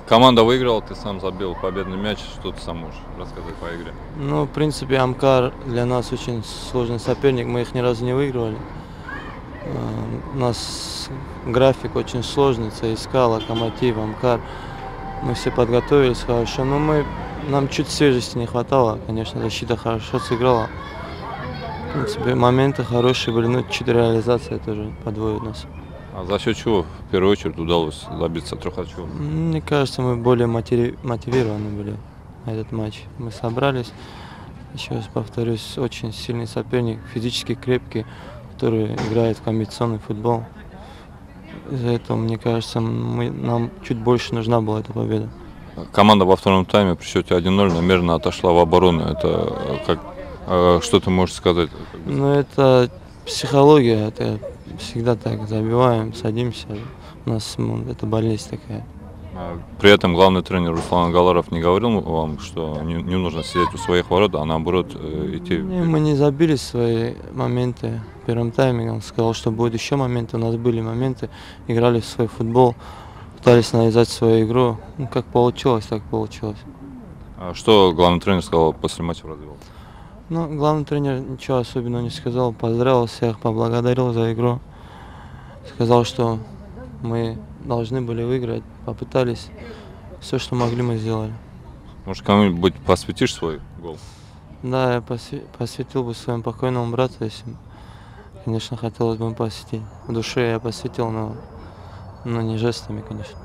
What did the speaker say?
Команда выиграла, ты сам забил победный мяч. Что ты сам можешь рассказать по игре? Ну, в принципе, Амкар для нас очень сложный соперник, мы их ни разу не выигрывали. У нас график очень сложный, ЦСКА, Локомотив, Амкар. Мы все подготовились хорошо, но нам чуть свежести не хватало. Конечно, защита хорошо сыграла. В принципе, моменты хорошие были, но чуть реализация тоже подводит нас. А за счет чего в первую очередь удалось добиться 3 очков? Мне кажется, мы более мотивированы были на этот матч. Мы собрались, еще раз повторюсь, очень сильный соперник, физически крепкий, который играет в комбинационный футбол. Из-за этого, мне кажется, нам чуть больше нужна была эта победа. Команда во втором тайме при счете 1-0 намеренно отошла в оборону. Что ты можешь сказать? Ну, это психология, это всегда так, забиваем, садимся. У нас это болезнь такая. При этом главный тренер Руслан Галаров не говорил вам, что не нужно сидеть у своих ворот, а наоборот идти? Мы не забили свои моменты в первом тайме. Он сказал, что будут еще моменты. У нас были моменты, играли в свой футбол, пытались навязать свою игру. Ну, как получилось, так получилось. А что главный тренер сказал после матча в развивалке? Ну, главный тренер ничего особенного не сказал. Поздравил всех, поблагодарил за игру. Сказал, что мы должны были выиграть, попытались. Все, что могли, мы сделали. Может, кому-нибудь посвятишь свой гол? Да, я посвятил бы своему покойному брату, если, конечно, хотелось бы посвятить. В душе я посвятил, но не жестами, конечно.